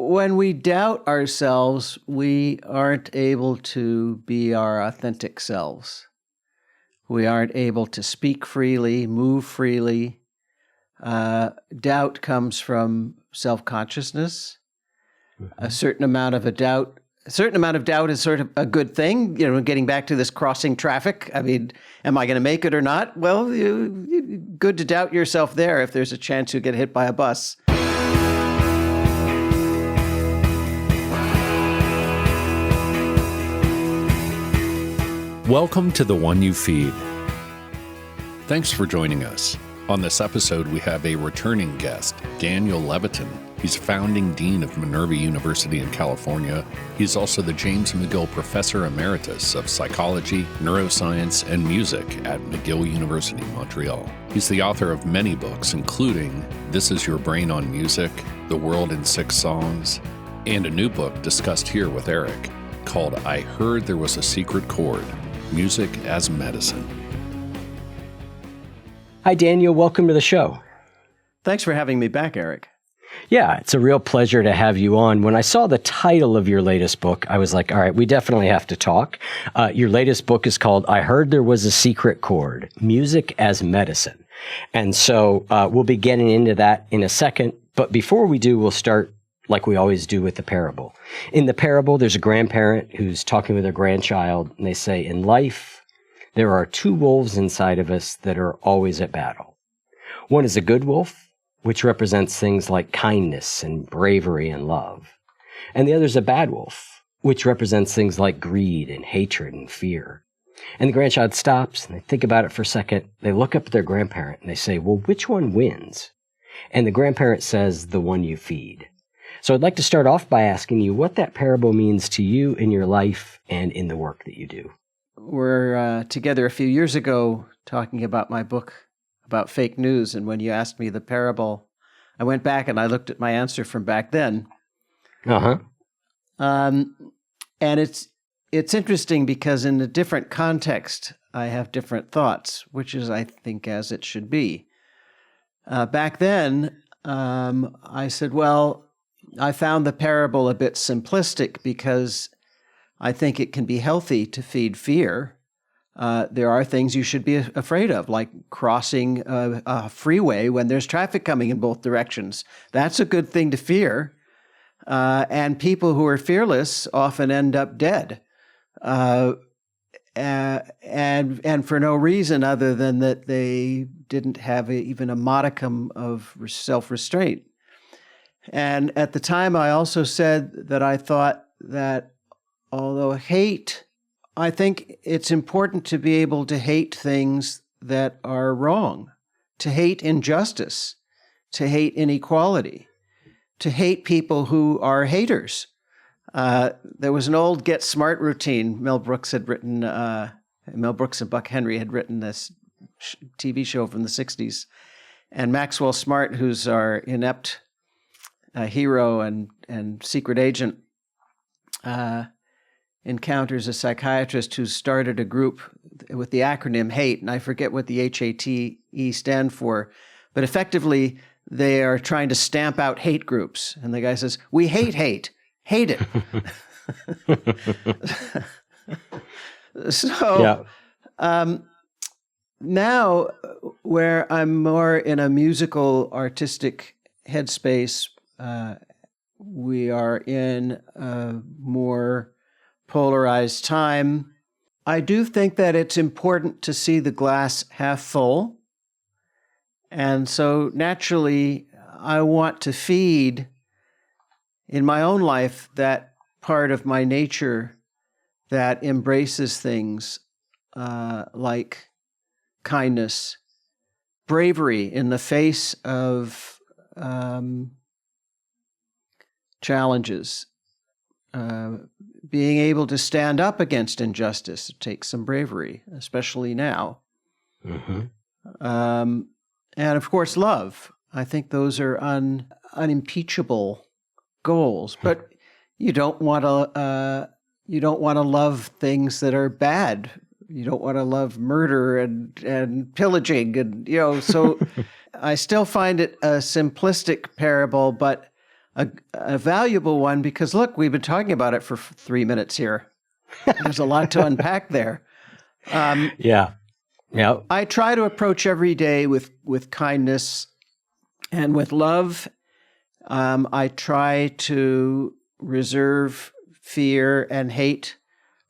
When we doubt ourselves, we aren't able to be our authentic selves. We aren't able to speak freely, move freely. Doubt comes from self-consciousness. A certain amount of doubt is sort of a good thing. Getting back to this crossing traffic. I mean, am I going to make it or not? Well, good to doubt yourself there if there's a chance you get hit by a bus. Welcome to The One You Feed. Thanks for joining us. On this episode, we have a returning guest, Daniel Levitin. He's founding dean of Minerva University in California. He's also the James McGill Professor Emeritus of Psychology, Neuroscience, and Music at McGill University, Montreal. He's the author of many books, including This Is Your Brain on Music, The World in 6 Songs, and a new book discussed here with Eric called I Heard There Was a Secret Chord, Music as Medicine. Hi, Daniel. Welcome to the show. Thanks for having me back, Eric. Yeah, it's a real pleasure to have you on. When I saw the title of your latest book, I was like, all right, we definitely have to talk. Your latest book is called I Heard There Was a Secret Chord, Music as Medicine. And so we'll be getting into that in a second. But before we do, we'll start like we always do with the parable. In the parable, there's a grandparent who's talking with their grandchild, and they say, in life, there are two wolves inside of us that are always at battle. One is a good wolf, which represents things like kindness and bravery and love. And the other is a bad wolf, which represents things like greed and hatred and fear. And the grandchild stops, and they think about it for a second. They look up at their grandparent, and they say, well, which one wins? And the grandparent says, the one you feed. So I'd like to start off by asking you what that parable means to you in your life and in the work that you do. We're together a few years ago talking about my book about fake news, and when you asked me the parable, I went back and I looked at my answer from back then. And it's interesting because in a different context, I have different thoughts, which is, I think, as it should be. Back then, I said, well, I found the parable a bit simplistic because I think it can be healthy to feed fear. There are things you should be afraid of, like crossing a freeway when there's traffic coming in both directions. That's a good thing to fear. And people who are fearless often end up dead. And for no reason other than that they didn't have even a modicum of self-restraint. And at the time, I also said that I thought that although I think it's important to be able to hate things that are wrong, to hate injustice, to hate inequality, to hate people who are haters. There was an old Get Smart routine. Mel Brooks and Buck Henry had written this TV show from the 60s. And Maxwell Smart, who's our inept hero and secret agent, encounters a psychiatrist who started a group with the acronym HATE, and I forget what the HATE stand for, but effectively they are trying to stamp out hate groups. And the guy says, we hate hate it. So now where I'm more in a musical, artistic headspace, we are in a more polarized time. I do think that it's important to see the glass half full. And so naturally, I want to feed in my own life that part of my nature that embraces things like kindness, bravery in the face of challenges, being able to stand up against injustice. It takes some bravery, especially now. Mm-hmm. And of course, love. I think those are unimpeachable goals. But you don't want to love things that are bad. You don't want to love murder and pillaging, and so I still find it a simplistic parable, but a valuable one because, look, we've been talking about it for 3 minutes here. There's a lot to unpack there. Yeah. Yeah. I try to approach every day with kindness and with love. I try to reserve fear and hate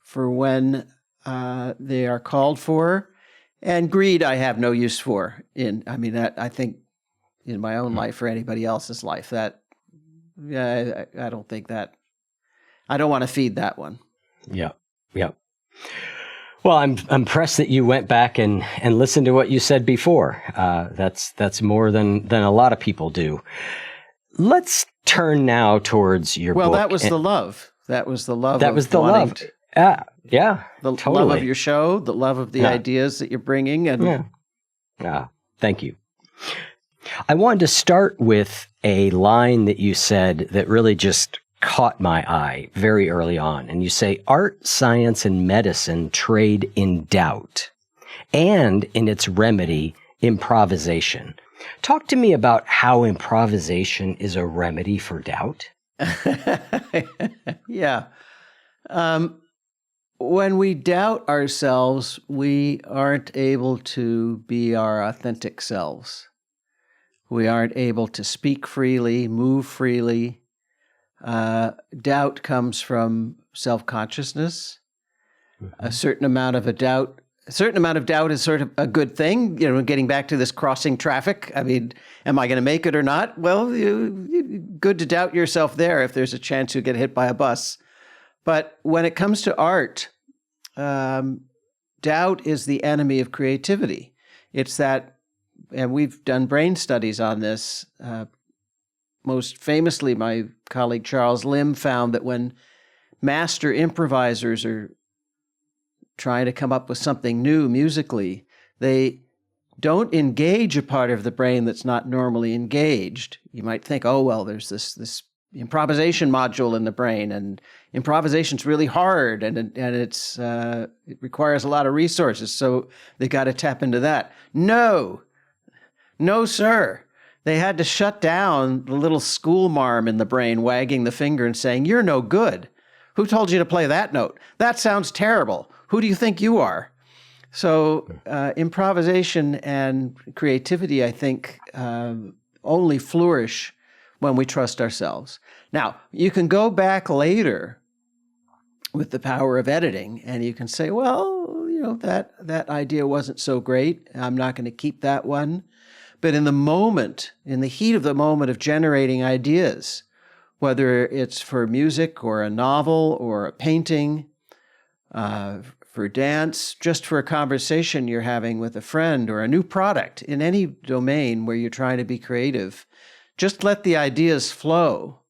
for when they are called for. And greed I have no use for. That I think in my own life or anybody else's life, that I don't think that, I don't want to feed that one. Yeah. Yeah. Well, I'm impressed that you went back and listened to what you said before. That's more than a lot of people do. Let's turn now towards your book. Well, that was the love. That was the love. That was the love. Yeah. The totally. love of your show, the love of the ideas that you're bringing. And thank you. I wanted to start with a line that you said that really just caught my eye very early on. And you say, art, science, and medicine trade in doubt, and in its remedy, improvisation. Talk to me about how improvisation is a remedy for doubt. Yeah. When we doubt ourselves, we aren't able to be our authentic selves. We aren't able to speak freely, move freely. Doubt comes from self-consciousness. Mm-hmm. A certain amount of doubt is sort of a good thing. Getting back to this crossing traffic. I mean, am I going to make it or not? Well, good to doubt yourself there if there's a chance you get hit by a bus. But when it comes to art, doubt is the enemy of creativity. It's that, and we've done brain studies on this. Most famously, my colleague Charles Lim found that when master improvisers are trying to come up with something new musically, they don't engage a part of the brain that's not normally engaged. You might think, oh, well, there's this improvisation module in the brain, and improvisation's really hard, and it requires a lot of resources, so they got to tap into that. No, sir. They had to shut down the little school marm in the brain wagging the finger and saying, "You're no good. Who told you to play that note? That sounds terrible. Who do you think you are?" So improvisation and creativity, I think, only flourish when we trust ourselves. Now, you can go back later with the power of editing, and you can say, well, that idea wasn't so great. I'm not going to keep that one. But in the moment, in the heat of the moment of generating ideas, whether it's for music or a novel or a painting, for dance, just for a conversation you're having with a friend or a new product, in any domain where you're trying to be creative, just let the ideas flow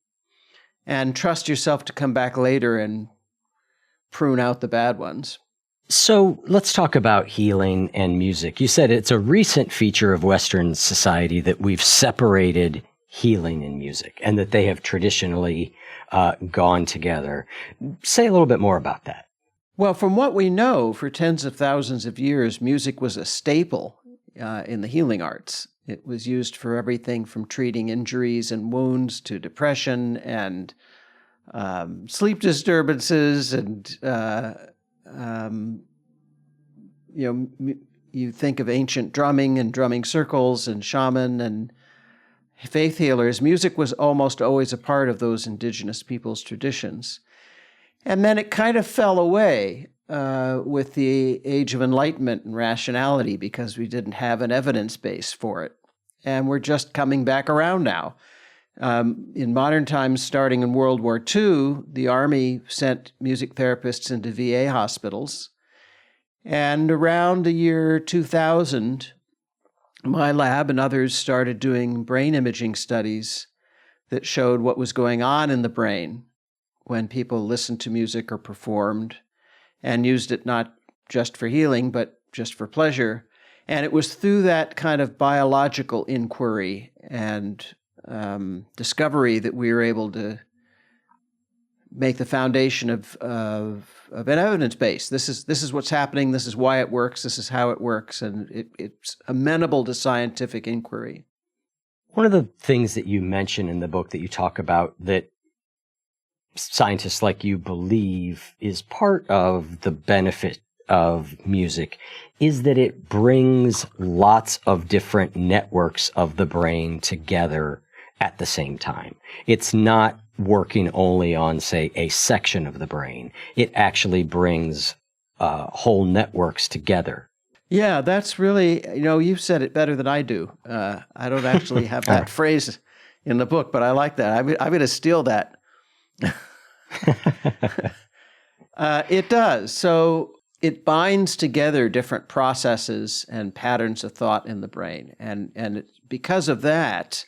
and trust yourself to come back later and prune out the bad ones. So let's talk about healing and music. You said it's a recent feature of Western society that we've separated healing and music, and that they have traditionally gone together. Say a little bit more about that. Well, from what we know, for tens of thousands of years, music was a staple in the healing arts. It was used for everything from treating injuries and wounds to depression and sleep disturbances, and you think of ancient drumming and drumming circles and shaman and faith healers. Music was almost always a part of those indigenous people's traditions. And then it kind of fell away with the Age of Enlightenment and rationality because we didn't have an evidence base for it. And we're just coming back around now. In modern times, starting in World War II, the Army sent music therapists into VA hospitals. And around the year 2000, my lab and others started doing brain imaging studies that showed what was going on in the brain when people listened to music or performed and used it not just for healing, but just for pleasure. And it was through that kind of biological inquiry and discovery that we were able to make the foundation of an evidence base. This is what's happening. This is why it works. This is how it works. And it's amenable to scientific inquiry. One of the things that you mention in the book that you talk about that scientists like you believe is part of the benefit of music is that it brings lots of different networks of the brain together at the same time. It's not working only on, say, a section of the brain. It actually brings whole networks togetger. Yeah, that's really, you've said it better than I do. I don't actually have that phrase in the book, but I like that. I'm going to steal that. It does. So it binds together different processes and patterns of thought in the brain. And because of that,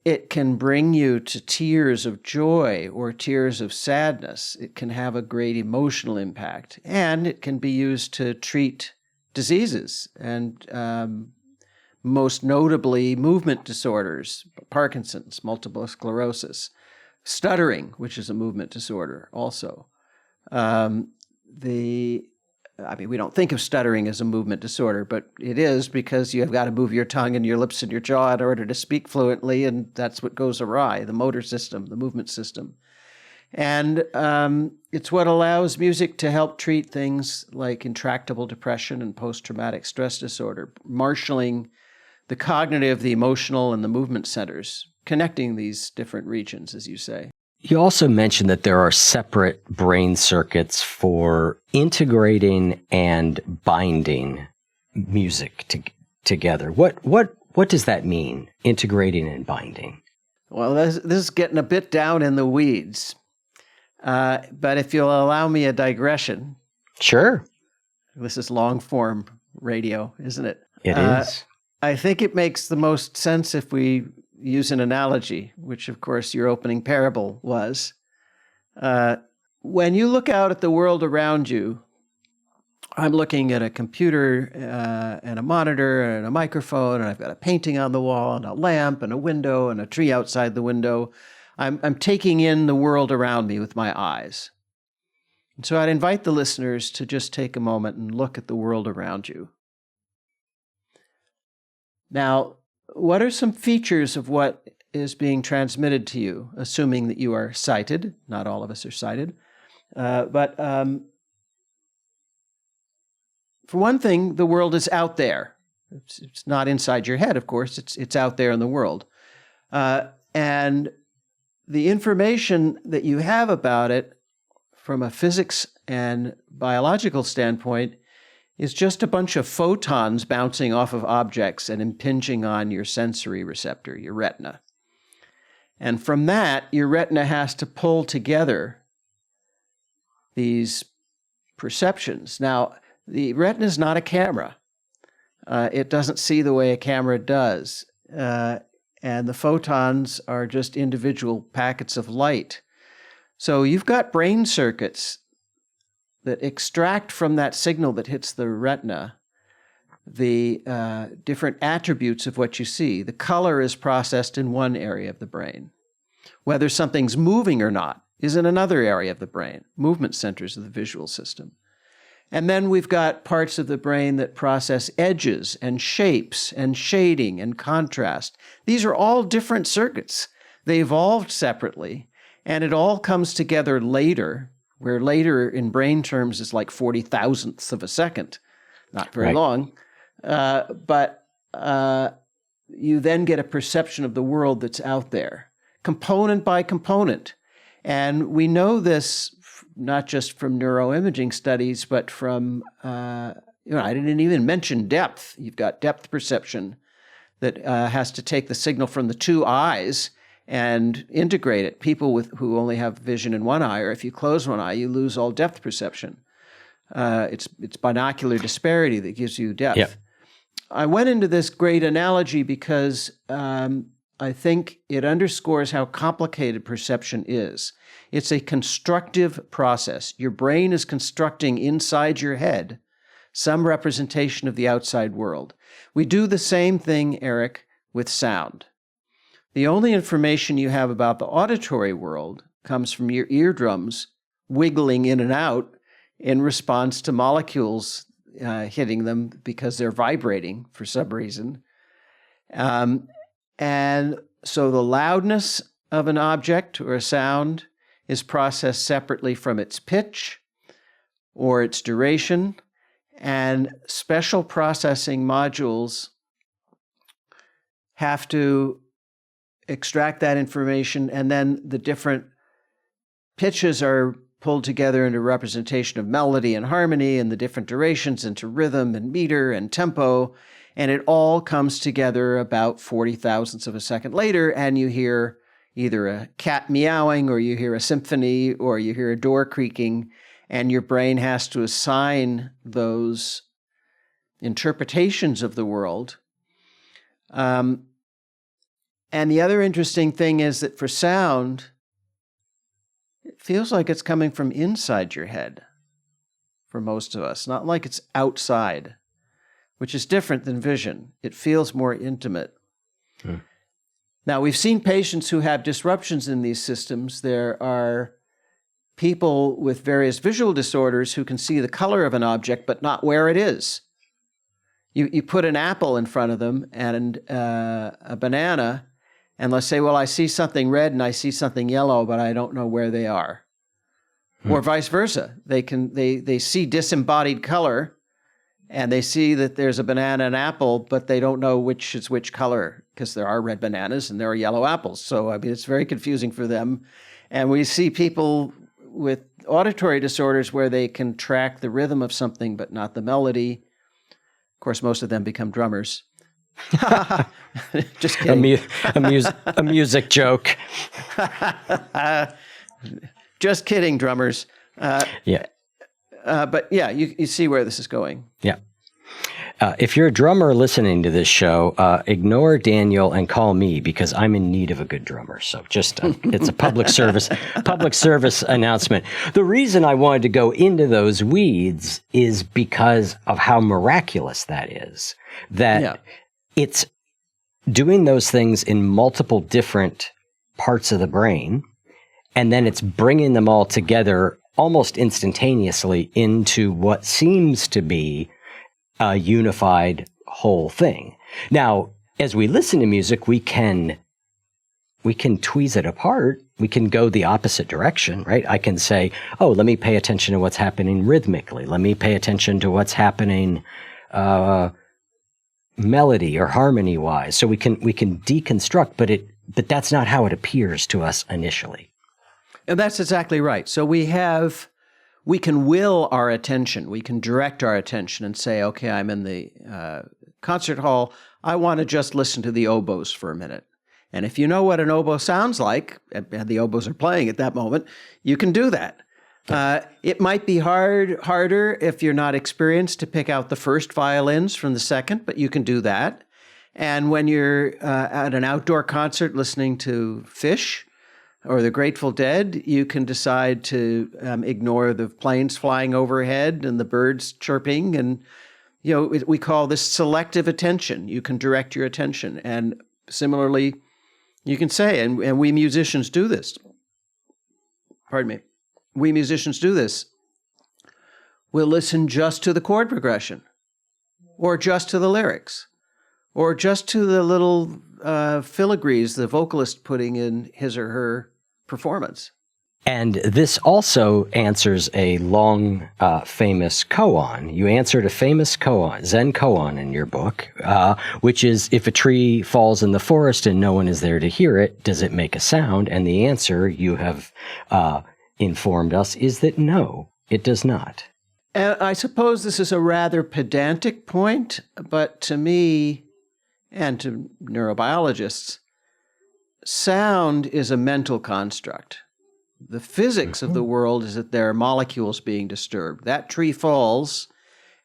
it can bring you to tears of joy or tears of sadness. It can have a great emotional impact. And it can be used to treat diseases, and most notably movement disorders, Parkinson's, multiple sclerosis, stuttering, which is a movement disorder also. We don't think of stuttering as a movement disorder, but it is, because you have got to move your tongue and your lips and your jaw in order to speak fluently, and that's what goes awry, the motor system, the movement system. And it's what allows music to help treat things like intractable depression and post-traumatic stress disorder, marshaling the cognitive, the emotional, and the movement centers, connecting these different regions, as you say. You also mentioned that there are separate brain circuits for integrating and binding music together. What does that mean, integrating and binding? Well, this is getting a bit down in the weeds. But if you'll allow me a digression. Sure. This is long-form radio, isn't it? It is. I think it makes the most sense if we use an analogy, which, of course, your opening parable was. When you look out at the world around you, I'm looking at a computer and a monitor and a microphone, and I've got a painting on the wall and a lamp and a window and a tree outside the window. I'm taking in the world around me with my eyes. And so I'd invite the listeners to just take a moment and look at the world around you. Now, what are some features of what is being transmitted to you, assuming that you are sighted? Not all of us are sighted. But for one thing, the world is out there. It's not inside your head, of course. It's out there in the world. And the information that you have about it from a physics and biological standpoint is just a bunch of photons bouncing off of objects and impinging on your sensory receptor, your retina. And from that, your retina has to pull together these perceptions. Now, the retina is not a camera. It doesn't see the way a camera does. And the photons are just individual packets of light. So you've got brain circuits that extract from that signal that hits the retina the different attributes of what you see. The color is processed in one area of the brain. Whether something's moving or not is in another area of the brain, movement centers of the visual system. And then we've got parts of the brain that process edges and shapes and shading and contrast. These are all different circuits. They evolved separately, and it all comes together later, where later in brain terms is like 40,000ths of a second. Not very long. But you then get a perception of the world that's out there, component by component. And we know this not just from neuroimaging studies, but from, I didn't even mention depth. You've got depth perception that has to take the signal from the two eyes and integrate it. People who only have vision in one eye, or if you close one eye, you lose all depth perception. It's binocular disparity that gives you depth. Yep. I went into this great analogy because I think it underscores how complicated perception is. It's a constructive process. Your brain is constructing inside your head some representation of the outside world. We do the same thing, Eric, with sound. The only information you have about the auditory world comes from your eardrums wiggling in and out in response to molecules hitting them because they're vibrating for some reason. And so the loudness of an object or a sound is processed separately from its pitch or its duration, and special processing modules have to extract that information, and then the different pitches are pulled together into representation of melody and harmony, and the different durations into rhythm and meter and tempo, and it all comes together about 40 thousandths of a second later, and you hear either a cat meowing, or you hear a symphony, or you hear a door creaking, and your brain has to assign those interpretations of the world. And the other interesting thing is that for sound, it feels like it's coming from inside your head for most of us, not like it's outside, which is different than vision. It feels more intimate. Now, we've seen patients who have disruptions in these systems. There are people with various visual disorders who can see the color of an object, but not where it is. You put an apple in front of them and a banana, and let's say, well, I see something red and I see something yellow, but I don't know where they are. Or vice versa. They see disembodied color, and they see that there's a banana and apple, but they don't know which is which color, because there are red bananas and there are yellow apples. So, I mean, it's very confusing for them. And we see people with auditory disorders where they can track the rhythm of something, but not the melody. Of course, most of them become drummers. Just kidding. A music joke. Just kidding, drummers. Yeah. But yeah, you see where this is going. Yeah. If you're a drummer listening to this show, ignore Daniel and call me, because I'm in need of a good drummer. So just it's a public service announcement. The reason I wanted to go into those weeds is because of how miraculous that is. That it's doing those things in multiple different parts of the brain, and then it's bringing them all together almost instantaneously into what seems to be a unified whole thing. Now, as we listen to music, we can tweeze it apart. We can go the opposite direction, right? I can say, oh, let me pay attention to what's happening rhythmically. Let me pay attention to what's happening melody or harmony wise. So we can deconstruct, but that's not how it appears to us initially. And that's exactly right. So we can will our attention. We can direct our attention and say, okay, I'm in the concert hall. I want to just listen to the oboes for a minute. And if you know what an oboe sounds like, and the oboes are playing at that moment, you can do that. It might be harder if you're not experienced to pick out the first violins from the second, but you can do that. And when you're at an outdoor concert listening to Fish or the Grateful Dead, you can decide to ignore the planes flying overhead and the birds chirping. And, we call this selective attention. You can direct your attention. And similarly, you can say, and we musicians do this. Pardon me. We musicians do this. We'll listen just to the chord progression, or just to the lyrics, or just to the little filigrees the vocalist putting in his or her performance. And this also answers a long, famous koan. You answered a famous koan, Zen koan in your book, which is, if a tree falls in the forest and no one is there to hear it, does it make a sound? And the answer, you have informed us, is that no, it does not. And I suppose this is a rather pedantic point, but to me, and to neurobiologists, sound is a mental construct. The physics of the world is that there are molecules being disturbed. That tree falls,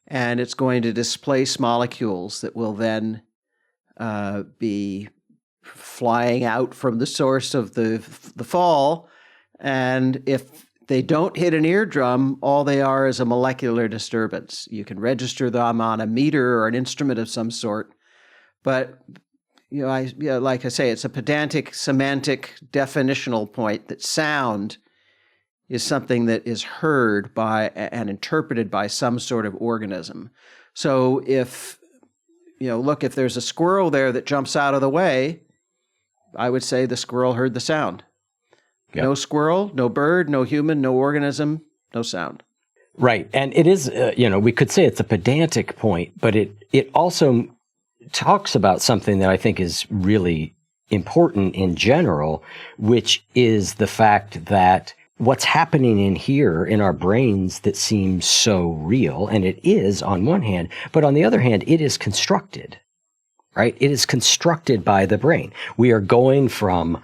and it's going to displace molecules that will then be flying out from the source of the fall. And if they don't hit an eardrum, all they are is a molecular disturbance. You can register them on a meter or an instrument of some sort, but like I say, it's a pedantic, semantic, definitional point that sound is something that is heard by and interpreted by some sort of organism. So if there's a squirrel there that jumps out of the way, I would say the squirrel heard the sound. Yep. No squirrel, no bird, no human, no organism, no sound. Right. And it is, we could say it's a pedantic point, but it also talks about something that I think is really important in general, which is the fact that what's happening in here in our brains that seems so real, and it is on one hand, but on the other hand, it is constructed, right? It is constructed by the brain. We are going from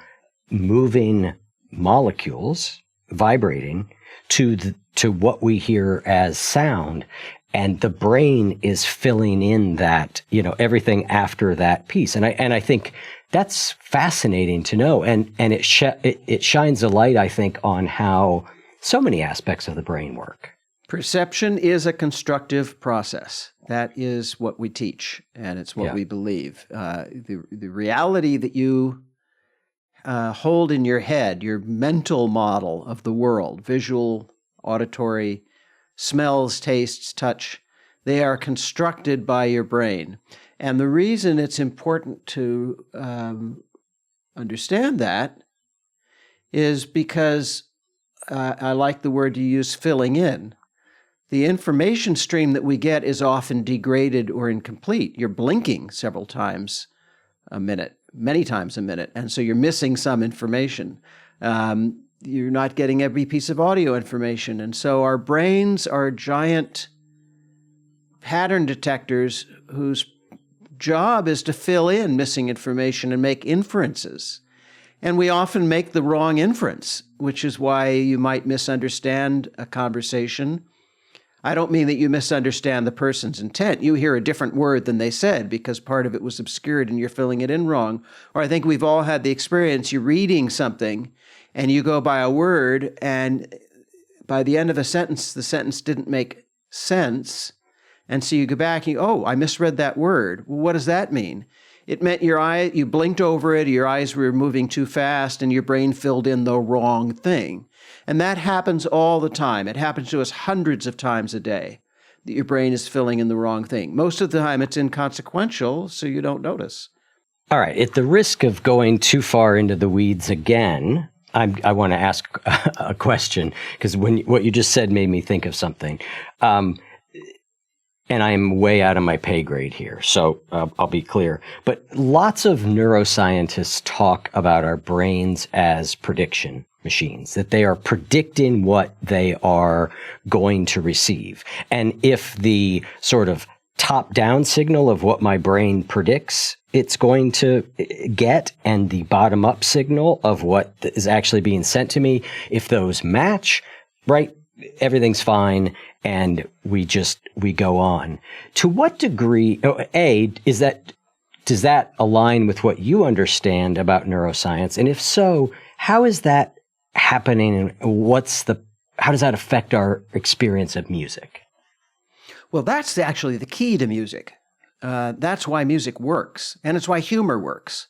moving molecules, vibrating, to what we hear as sound. And the brain is filling in that, everything after that piece. And I think that's fascinating to know. And it shines a light, I think, on how so many aspects of the brain work. Perception is a constructive process. That is what we teach, and it's what we believe. The reality that you hold in your head, your mental model of the world, visual, auditory, smells, tastes, touch, they are constructed by your brain. And the reason it's important to understand that is because I like the word you use, filling in. The information stream that we get is often degraded or incomplete. You're blinking several times a minute, many times a minute, and so you're missing some information. You're not getting every piece of audio information. And so our brains are giant pattern detectors whose job is to fill in missing information and make inferences. And we often make the wrong inference, which is why you might misunderstand a conversation. I don't mean that you misunderstand the person's intent. You hear a different word than they said because part of it was obscured and you're filling it in wrong. Or I think we've all had the experience, you're reading something and you go by a word and by the end of the sentence didn't make sense. And so you go back and I misread that word. Well, what does that mean? It meant you blinked over it, your eyes were moving too fast, and your brain filled in the wrong thing. And that happens all the time. It happens to us hundreds of times a day, that your brain is filling in the wrong thing. Most of the time it's inconsequential, so you don't notice. All right. At the risk of going too far into the weeds again, I want to ask a question, because what you just said made me think of something. And I'm way out of my pay grade here, so I'll be clear. But lots of neuroscientists talk about our brains as prediction machines, that they are predicting what they are going to receive. And if the sort of top-down signal of what my brain predicts it's going to get, and the bottom-up signal of what is actually being sent to me, if those match, right, everything's fine, and we go on. To what degree, does that align with what you understand about neuroscience? And if so, how is that happening, and how does that affect our experience of music? Well, that's actually the key to music. That's why music works, and it's why humor works.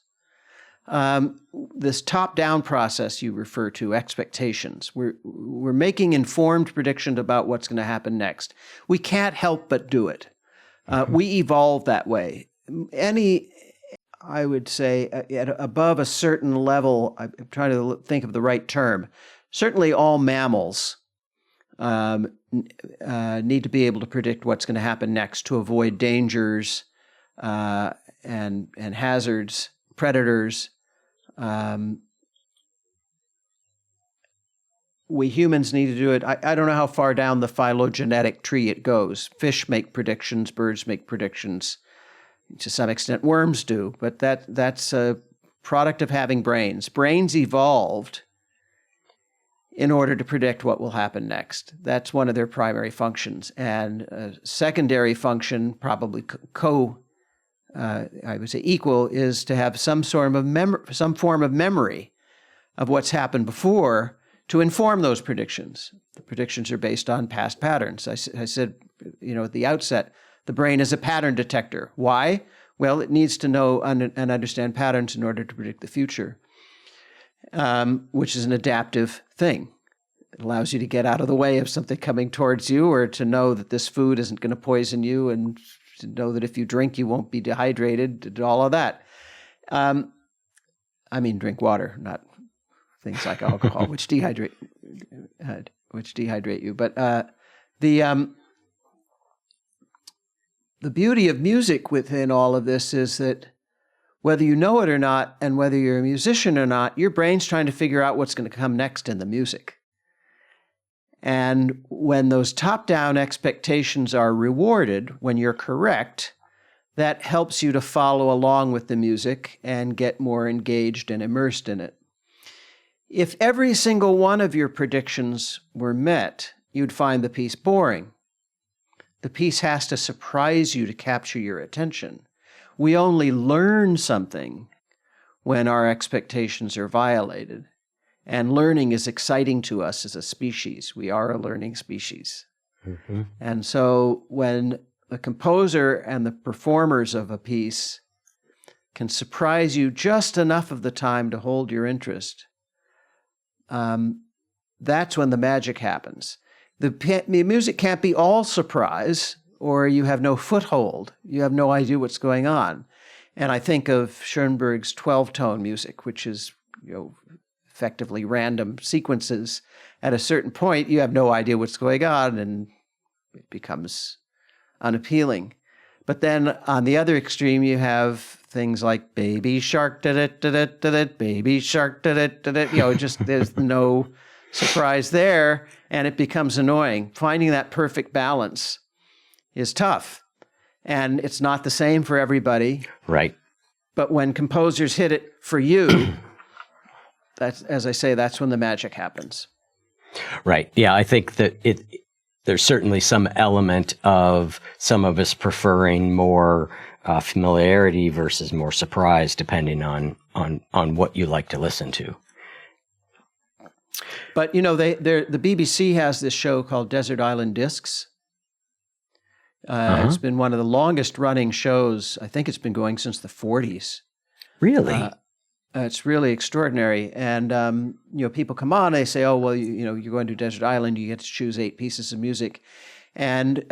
This top-down process you refer to, expectations, we're making informed predictions about what's going to happen next. We can't help but do it. We evolve that way. I would say, above a certain level, I'm trying to think of the right term, certainly all mammals need to be able to predict what's going to happen next to avoid dangers and hazards, predators. We humans need to do it. I don't know how far down the phylogenetic tree it goes. Fish make predictions, birds make predictions. To some extent, worms do, but that's a product of having brains. Brains evolved in order to predict what will happen next. That's one of their primary functions. And a secondary function, probably I would say equal, is to have some form of memory of what's happened before to inform those predictions. The predictions are based on past patterns. I said, at the outset, the brain is a pattern detector. Why? Well, it needs to know and understand patterns in order to predict the future, which is an adaptive thing. It allows you to get out of the way of something coming towards you, or to know that this food isn't going to poison you, and to know that if you drink, you won't be dehydrated, all of that. I mean, drink water, not things like alcohol, which dehydrate you. But the beauty of music within all of this is that whether you know it or not, and whether you're a musician or not, your brain's trying to figure out what's going to come next in the music. And when those top-down expectations are rewarded, when you're correct, that helps you to follow along with the music and get more engaged and immersed in it. If every single one of your predictions were met, you'd find the piece boring. The piece has to surprise you to capture your attention. We only learn something when our expectations are violated. And learning is exciting to us as a species. We are a learning species. Mm-hmm. And so when the composer and the performers of a piece can surprise you just enough of the time to hold your interest, that's when the magic happens. The music can't be all surprise, or you have no foothold. You have no idea what's going on. And I think of Schoenberg's 12-tone music, which is, effectively random sequences. At a certain point, you have no idea what's going on, and it becomes unappealing. But then on the other extreme, you have things like Baby Shark, Baby Shark, just there's no surprise there, and it becomes annoying. Finding that perfect balance is tough, and it's not the same for everybody. Right. But when composers hit it for you, that's, as I say, that's when the magic happens. Right. Yeah, I think that there's certainly some element of some of us preferring more familiarity versus more surprise, depending on what you like to listen to. But the BBC has this show called Desert Island Discs. It's been one of the longest running shows. I think it's been going since the 40s. Really? It's really extraordinary. And, people come on, they say, oh, well, you're going to Desert Island, you get to choose 8 pieces of music. And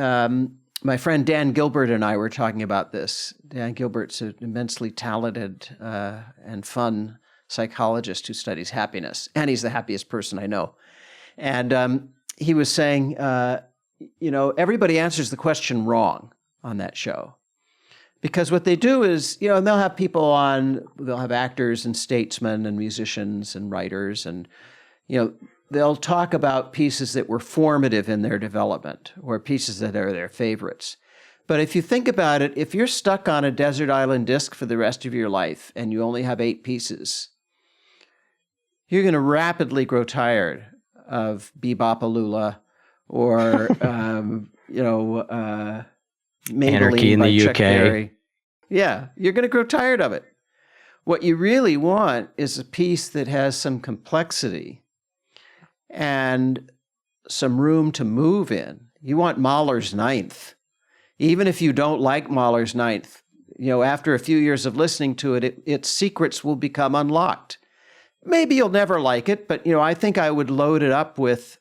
my friend Dan Gilbert and I were talking about this. Dan Gilbert's an immensely talented and fun psychologist who studies happiness. And he's the happiest person I know. And he was saying, everybody answers the question wrong on that show. Because what they do is, they'll have people on, they'll have actors and statesmen and musicians and writers, and, they'll talk about pieces that were formative in their development or pieces that are their favorites. But if you think about it, if you're stuck on a desert island disc for the rest of your life and you only have 8 pieces, you're going to rapidly grow tired of Bebopalula or, Anarchy in the UK. Yeah, you're going to grow tired of it. What you really want is a piece that has some complexity and some room to move in. You want Mahler's Ninth. Even if you don't like Mahler's Ninth, after a few years of listening to it, its secrets will become unlocked. Maybe you'll never like it, but I think I would load it up with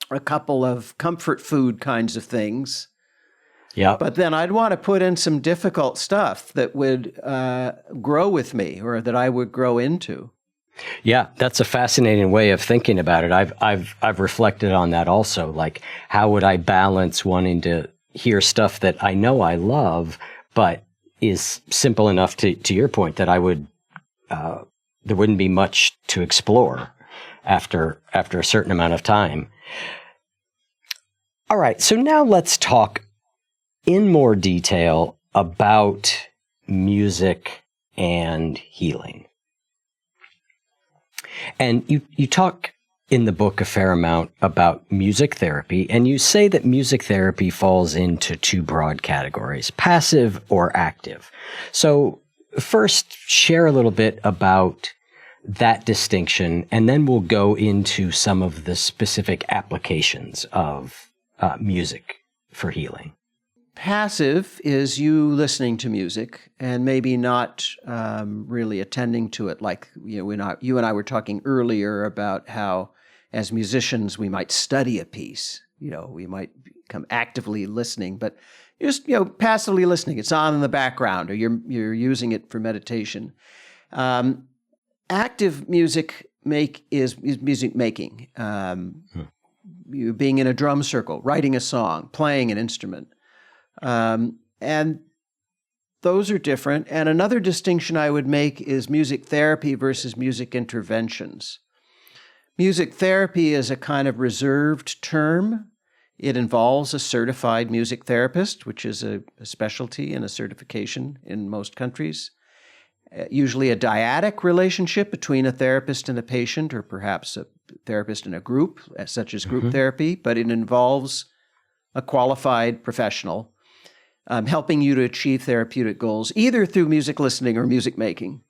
a couple of comfort food kinds of things. Yeah. But then I'd want to put in some difficult stuff that would grow with me or that I would grow into. Yeah, that's a fascinating way of thinking about it. I've reflected on that also. Like, how would I balance wanting to hear stuff that I know I love, but is simple enough to your point that I would there wouldn't be much to explore after a certain amount of time. All right, so now let's talk in more detail about music and healing. And you talk in the book a fair amount about music therapy, and you say that music therapy falls into 2 broad categories, passive or active. So first, share a little bit about that distinction, and then we'll go into some of the specific applications of music for healing. Passive is you listening to music and maybe not really attending to it. Like you and I were talking earlier about how, as musicians, we might study a piece. We might become actively listening, but just passively listening. It's on in the background, or you're using it for meditation. active music is music making. You being in a drum circle, writing a song, playing an instrument. And those are different. And another distinction I would make is music therapy versus music interventions. Music therapy is a kind of reserved term. It involves a certified music therapist, which is a specialty and a certification in most countries. Usually a dyadic relationship between a therapist and a patient, or perhaps a therapist and a group, such as group therapy, but it involves a qualified professional helping you to achieve therapeutic goals, either through music listening or music making.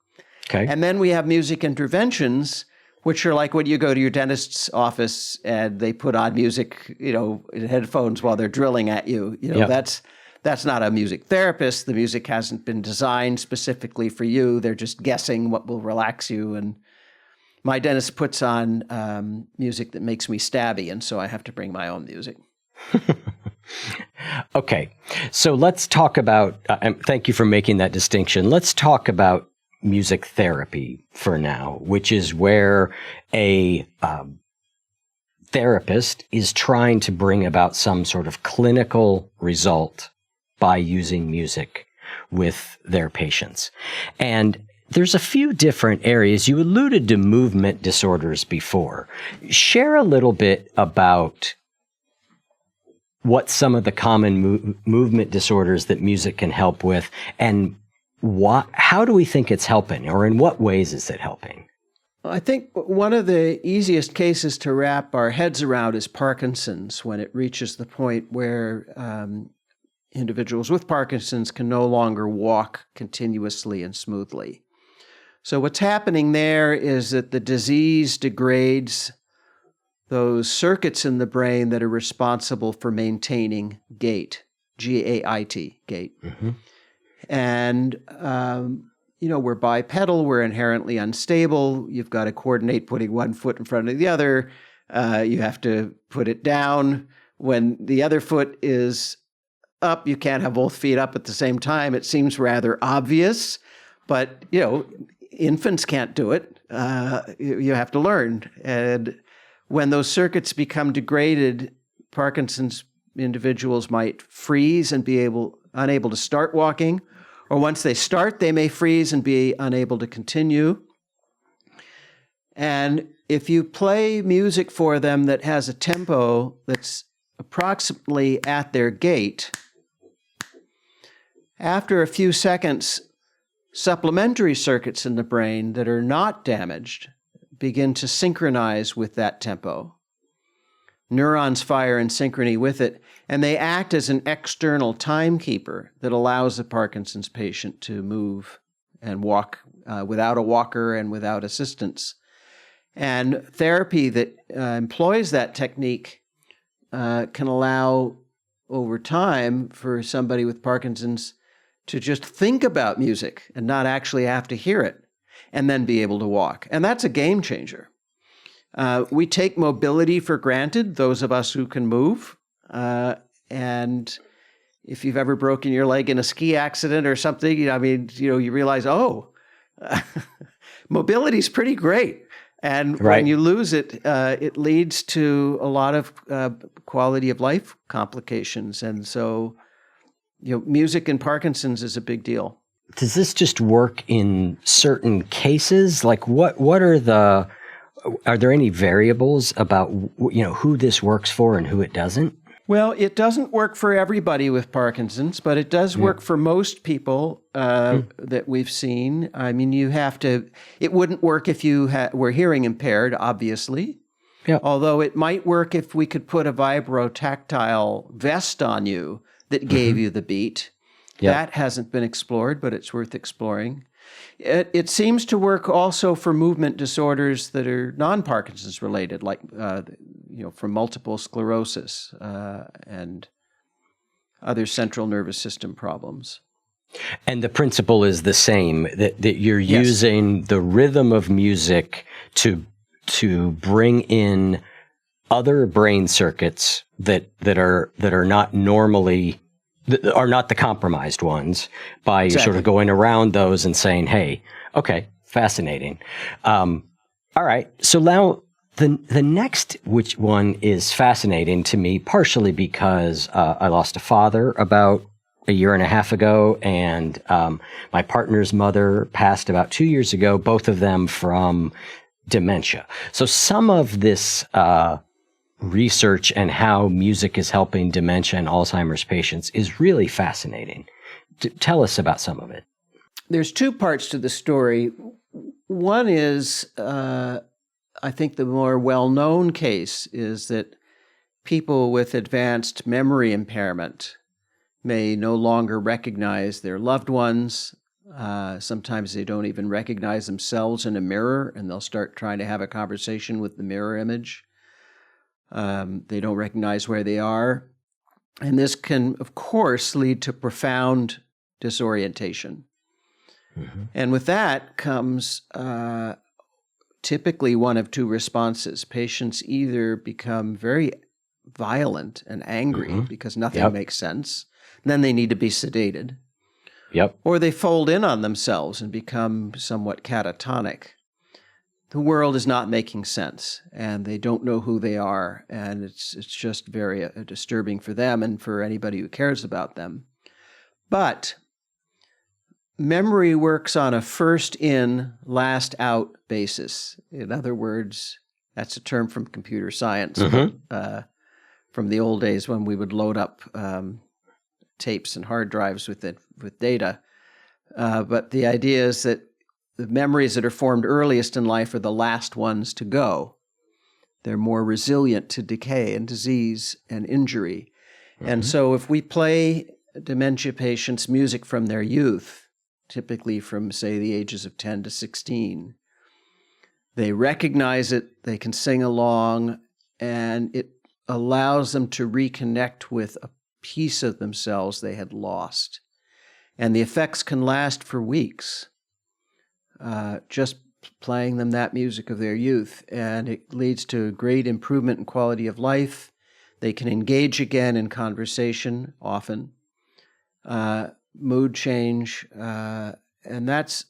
Okay. And then we have music interventions, which are like when you go to your dentist's office and they put on music, in headphones while they're drilling at you. That's not a music therapist. The music hasn't been designed specifically for you. They're just guessing what will relax you. And my dentist puts on music that makes me stabby, and so I have to bring my own music. Okay. So let's talk about, thank you for making that distinction. Let's talk about music therapy for now, which is where a therapist is trying to bring about some sort of clinical result by using music with their patients. And there's a few different areas. You alluded to movement disorders before. Share a little bit about what some of the common movement disorders that music can help with, and how do we think it's helping, or in what ways is it helping? I think one of the easiest cases to wrap our heads around is Parkinson's, when it reaches the point where individuals with Parkinson's can no longer walk continuously and smoothly. So what's happening there is that the disease degrades those circuits in the brain that are responsible for maintaining gait, G-A-I-T, gait. And, we're bipedal, we're inherently unstable. You've got to coordinate putting one foot in front of the other. You have to put it down. When the other foot is up, you can't have both feet up at the same time. It seems rather obvious, but, infants can't do it. You have to learn. And when those circuits become degraded, Parkinson's individuals might freeze and be unable to start walking, or once they start, they may freeze and be unable to continue. And if you play music for them that has a tempo that's approximately at their gait, after a few seconds, supplementary circuits in the brain that are not damaged begin to synchronize with that tempo. Neurons fire in synchrony with it, and they act as an external timekeeper that allows the Parkinson's patient to move and walk without a walker and without assistance. And therapy that employs that technique can allow, over time, for somebody with Parkinson's to just think about music and not actually have to hear it, and then be able to walk. And that's a game changer. We take mobility for granted, those of us who can move. And if you've ever broken your leg in a ski accident or something, you realize, mobility is pretty great. And right. When you lose it, it leads to a lot of quality of life complications. And so, music in Parkinson's is a big deal. Does this just work in certain cases? Like are there any variables about, who this works for and who it doesn't? Well, it doesn't work for everybody with Parkinson's, but it does work for most people that we've seen. I mean, it wouldn't work if you were hearing impaired, obviously. Yeah. Although it might work if we could put a vibrotactile vest on you that gave you the beat. Yeah. That hasn't been explored, but it's worth exploring. It seems to work also for movement disorders that are non-Parkinson's related, like for multiple sclerosis and other central nervous system problems. And the principle is the same, that you're using the rhythm of music to bring in other brain circuits that are not normally, are not the compromised ones, by Exactly. sort of going around those and saying, hey, okay, Fascinating. All right. So now the next, which one is fascinating to me, partially because I lost a father about a year and a half ago, and my partner's mother passed about 2 years ago, both of them from dementia. So some of this research and how music is helping dementia and Alzheimer's patients is really fascinating. Tell us about some of it. There's two parts to the story. One is, I think the more well-known case is that people with advanced memory impairment may no longer recognize their loved ones. Sometimes they don't even recognize themselves in a mirror, and they'll start trying to have a conversation with the mirror image. They don't recognize where they are. And this can, of course, lead to profound disorientation. Mm-hmm. And with that comes typically one of two responses. Patients either become very violent and angry mm-hmm. because nothing makes sense, and then they need to be sedated. Yep. Or they fold in on themselves and become somewhat catatonic. The world is not making sense, and they don't know who they are, and it's just very disturbing for them and for anybody who cares about them. But memory works on a first in, last out basis. In other words, that's a term from computer science, mm-hmm. From the old days when we would load up tapes and hard drives with data. But the idea is that the memories that are formed earliest in life are the last ones to go. They're more resilient to decay and disease and injury. Mm-hmm. And so if we play dementia patients music from their youth, typically from, say, the ages of 10 to 16, they recognize it, they can sing along, and it allows them to reconnect with a piece of themselves they had lost. And the effects can last for weeks, just playing them that music of their youth. And it leads to great improvement in quality of life. They can engage again in conversation often, mood change, and that's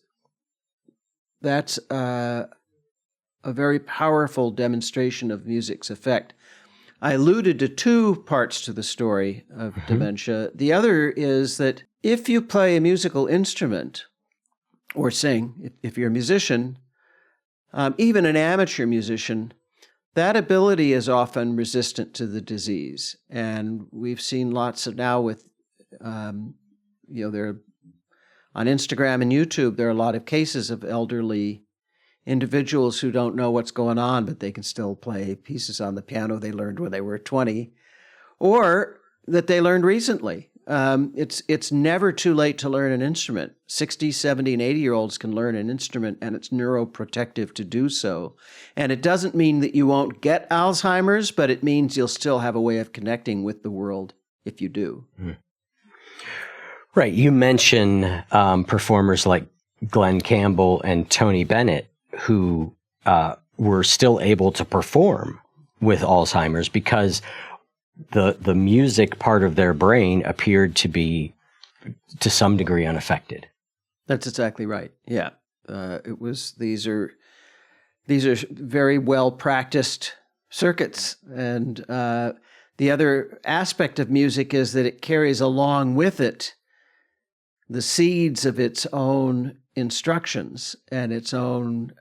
a very powerful demonstration of music's effect. I alluded to two parts to the story of mm-hmm. dementia. The other is that if you play a musical instrument or sing, if you're a musician, even an amateur musician, that ability is often resistant to the disease. And we've seen lots of now with, there on Instagram and YouTube, there are a lot of cases of elderly individuals who don't know what's going on, but they can still play pieces on the piano they learned when they were 20, or that they learned recently. It's never too late to learn an instrument. 60, 70, and 80-year-olds can learn an instrument, and it's neuroprotective to do so. And it doesn't mean that you won't get Alzheimer's, but it means you'll still have a way of connecting with the world if you do. Mm. Right. You mention performers like Glenn Campbell and Tony Bennett, who were still able to perform with Alzheimer's because the music part of their brain appeared to be, to some degree, unaffected. That's exactly right. Yeah, these are very well practiced circuits, and the other aspect of music is that it carries along with it the seeds of its own instructions and its own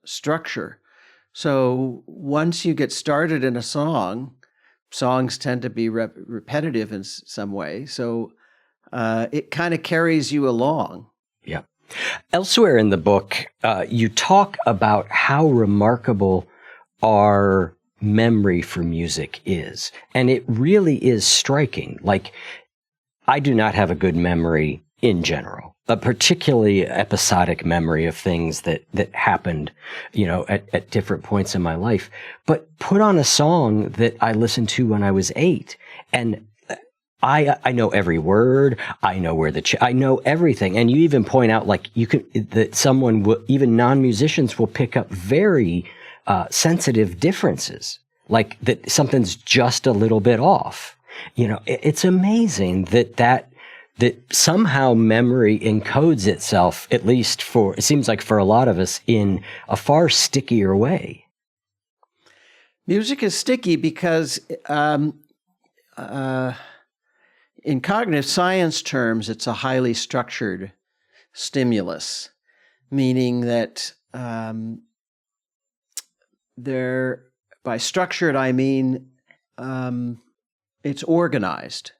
structure. So once you get started in a song, songs tend to be repetitive in some way. So it kind of carries you along. Yeah. Elsewhere in the book, you talk about how remarkable our memory for music is. And it really is striking. Like, I do not have a good memory in general, a particularly episodic memory of things that happened, at different points in my life. But put on a song that I listened to when I was 8, and I know every word. I know where I know everything. And you even point out, like, that someone will, even non-musicians will pick up very sensitive differences, like that something's just a little bit off. It's amazing that that somehow memory encodes itself, at least it seems like for a lot of us, in a far stickier way. Music is sticky because in cognitive science terms, it's a highly structured stimulus, meaning that by structured, I mean it's organized.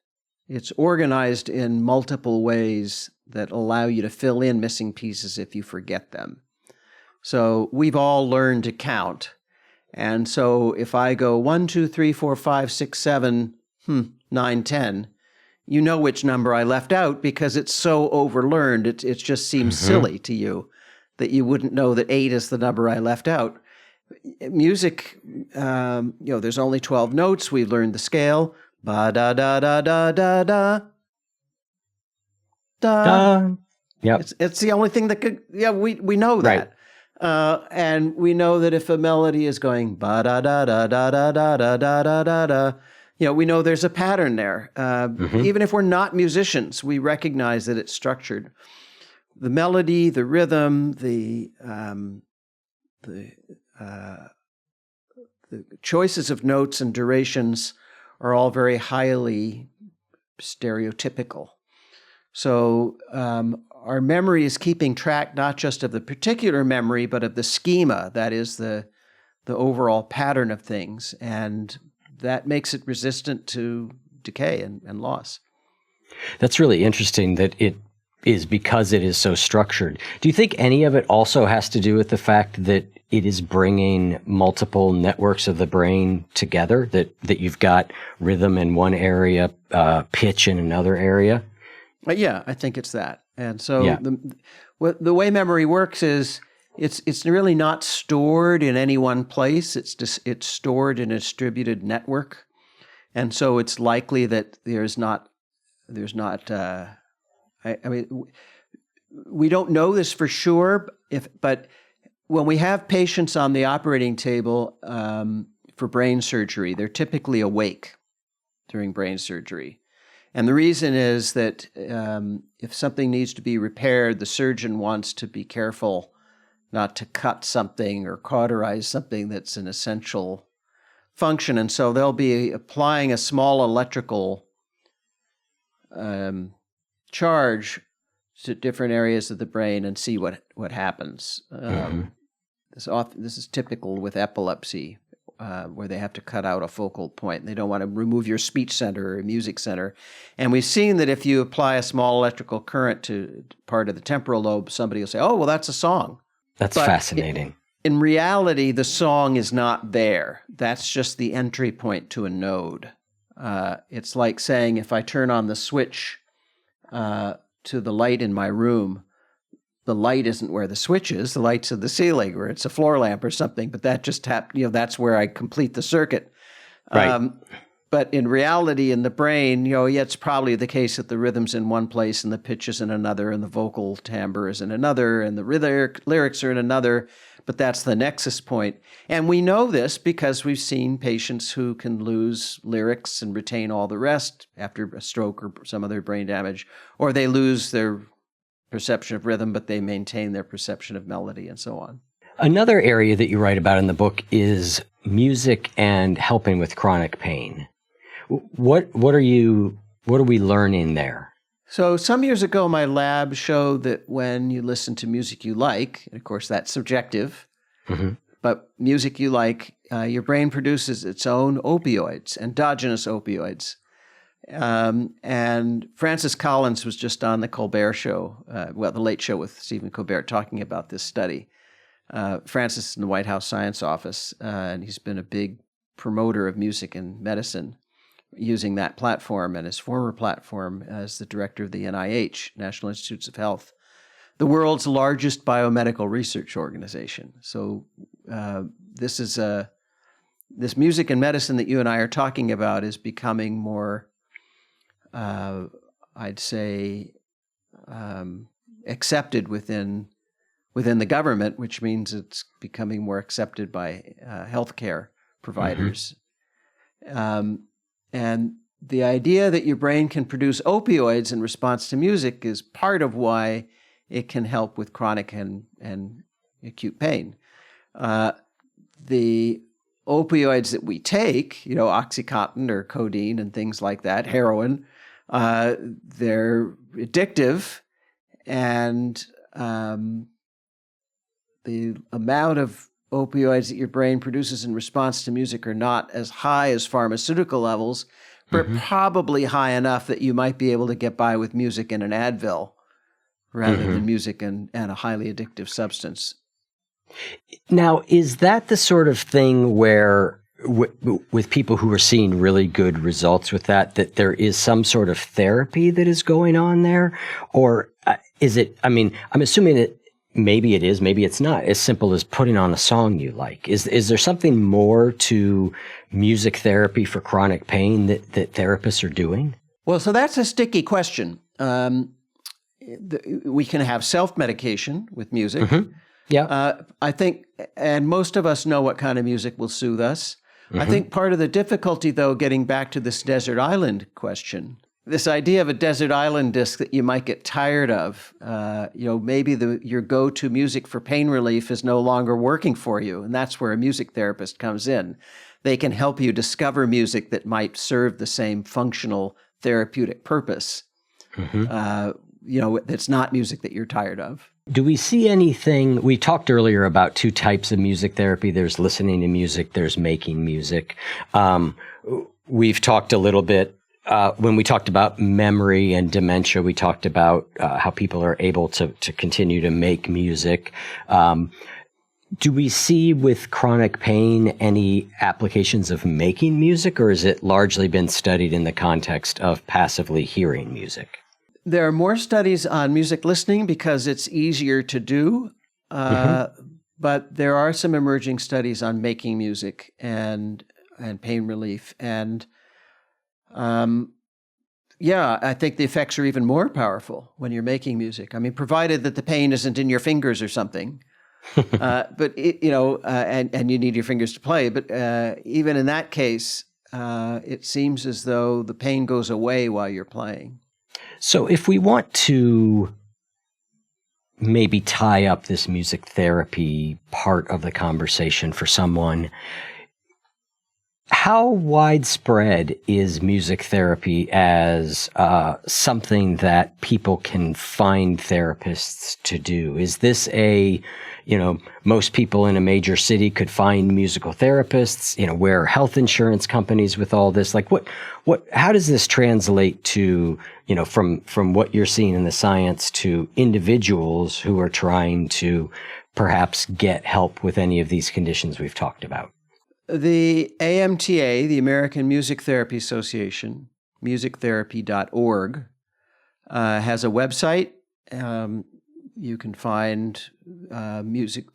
It's organized in multiple ways that allow you to fill in missing pieces if you forget them. So we've all learned to count. And so if I go 1, 2, 3, 4, 5, 6, 7, 9, 10, you know which number I left out because it's so overlearned. It just seems silly to you that you wouldn't know that 8 is the number I left out. Music, there's only 12 notes. We've learned the scale. Ba da da da da da da da. Yep. It's the only thing that could. Yeah, we know that. Right. And we know that if a melody is going ba da da da da da da da da da da da, we know there's a pattern there. Even if we're not musicians, we recognize that it's structured. The melody, the rhythm, the choices of notes and durations are all very highly stereotypical. So our memory is keeping track not just of the particular memory, but of the schema, that is the overall pattern of things. And that makes it resistant to decay and loss. That's really interesting that it is because it is so structured. Do you think any of it also has to do with the fact that it is bringing multiple networks of the brain together, that you've got rhythm in one area, pitch in another area? Yeah, I think it's that. And so the way memory works is it's really not stored in any one place. It's stored in a distributed network. And so it's likely that there's not I mean, we don't know this for sure, but when we have patients on the operating table for brain surgery, they're typically awake during brain surgery. And the reason is that if something needs to be repaired, the surgeon wants to be careful not to cut something or cauterize something that's an essential function. And so they'll be applying a small electrical charge to different areas of the brain and see what happens. This is typical with epilepsy, where they have to cut out a focal point. They don't want to remove your speech center or music center. And we've seen that if you apply a small electrical current to part of the temporal lobe, somebody will say, oh, well, that's a song. That's fascinating. In reality, the song is not there. That's just the entry point to a node. It's like saying if I turn on the switch to the light in my room, the light isn't where the switch is. The light's in the ceiling, or it's a floor lamp or something. But that just that's where I complete the circuit. Right. But in reality, in the brain, it's probably the case that the rhythm's in one place and the pitch is in another, and the vocal timbre is in another, and the lyrics are in another. But that's the nexus point. And we know this because we've seen patients who can lose lyrics and retain all the rest after a stroke or some other brain damage, or they lose their perception of rhythm, but they maintain their perception of melody and so on. Another area that you write about in the book is music and helping with chronic pain. What are we learning there? So some years ago, my lab showed that when you listen to music you like, and of course that's subjective, but music you like, your brain produces its own opioids, endogenous opioids. And Francis Collins was just on the Colbert Show, the Late Show with Stephen Colbert, talking about this study. Francis is in the White House Science Office, and he's been a big promoter of music and medicine, using that platform and his former platform as the director of the NIH, National Institutes of Health, the world's largest biomedical research organization. So this music and medicine that you and I are talking about is becoming more, I'd say, accepted within the government, which means it's becoming more accepted by healthcare providers. And the idea that your brain can produce opioids in response to music is part of why it can help with chronic and acute pain. The opioids that we take, Oxycontin or codeine and things like that, heroin, they're addictive, and the amount of opioids that your brain produces in response to music are not as high as pharmaceutical levels, but probably high enough that you might be able to get by with music and an Advil rather than music and a highly addictive substance. Now, is that the sort of thing where with people who are seeing really good results with that there is some sort of therapy that is going on there? Or is it, I'm assuming that maybe it is, maybe it's not, as simple as putting on a song you like. Is there something more to music therapy for chronic pain that therapists are doing? Well, so that's a sticky question. We can have self-medication with music. Yeah. I think, and most of us know what kind of music will soothe us. I think part of the difficulty, though, getting back to this desert island question, this idea of a desert island disc that you might get tired of, maybe your go-to music for pain relief is no longer working for you, and that's where a music therapist comes in. They can help you discover music that might serve the same functional therapeutic purpose. That's not music that you're tired of. Do we see anything? We talked earlier about two types of music therapy. There's listening to music, there's making music. We've talked a little bit, when we talked about memory and dementia, we talked about how people are able to continue to make music. Do we see with chronic pain any applications of making music, or has it largely been studied in the context of passively hearing music? There are more studies on music listening because it's easier to do, but there are some emerging studies on making music and pain relief. And I think the effects are even more powerful when you're making music. Provided that the pain isn't in your fingers or something, but and you need your fingers to play. But even in that case, it seems as though the pain goes away while you're playing. So if we want to maybe tie up this music therapy part of the conversation for someone, how widespread is music therapy as something that people can find therapists to do? Is this most people in a major city could find musical therapists, where are health insurance companies with all this? Like how does this translate to, from what you're seeing in the science to individuals who are trying to perhaps get help with any of these conditions we've talked about? The AMTA, the American Music Therapy Association, musictherapy.org, has a website. You can find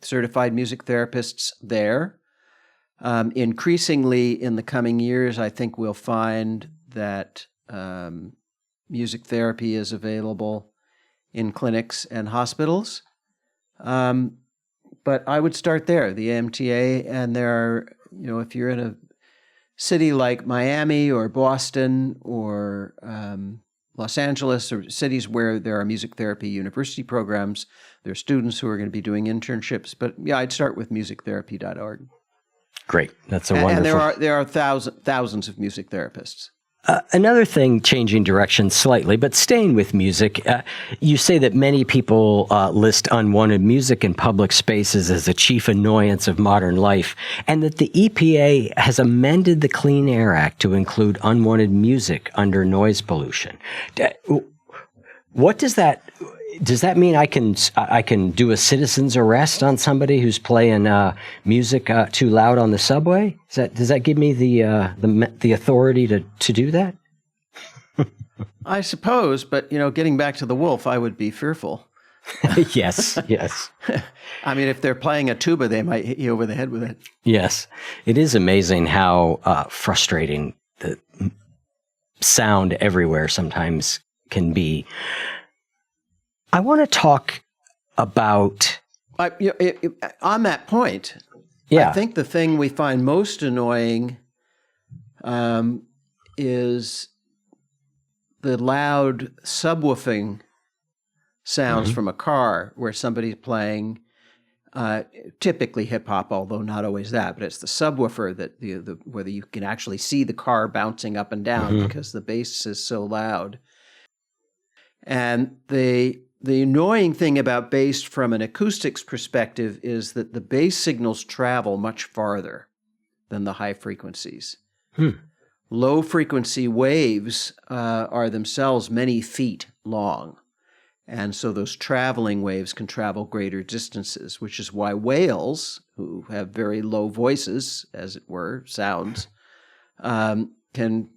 certified music therapists there. Increasingly, in the coming years, I think we'll find that music therapy is available in clinics and hospitals. But I would start there, the AMTA, and there are, if you're in a city like Miami or Boston or Los Angeles or cities where there are music therapy university programs, there are students who are going to be doing internships. But I'd start with musictherapy.org. Great. That's a wonderful. And there are thousands of music therapists. Another thing, changing direction slightly, but staying with music, you say that many people list unwanted music in public spaces as a chief annoyance of modern life, and that the EPA has amended the Clean Air Act to include unwanted music under noise pollution. What does that mean? I can do a citizen's arrest on somebody who's playing music too loud on the subway? Does that give me the authority to do that? I suppose, but getting back to the wolf, I would be fearful. Yes. If they're playing a tuba, they might hit you over the head with it. Yes, it is amazing how frustrating the sound everywhere sometimes can be. I want to talk about... on that point, I think the thing we find most annoying is loud subwoofing sounds from a car where somebody's playing typically hip hop, although not always that, but it's the subwoofer that whether you can actually see the car bouncing up and down because the bass is so loud. And the annoying thing about bass from an acoustics perspective is that the bass signals travel much farther than the high frequencies. Low frequency waves are themselves many feet long. And so those traveling waves can travel greater distances, which is why whales, who have very low voices, as it were, sounds, can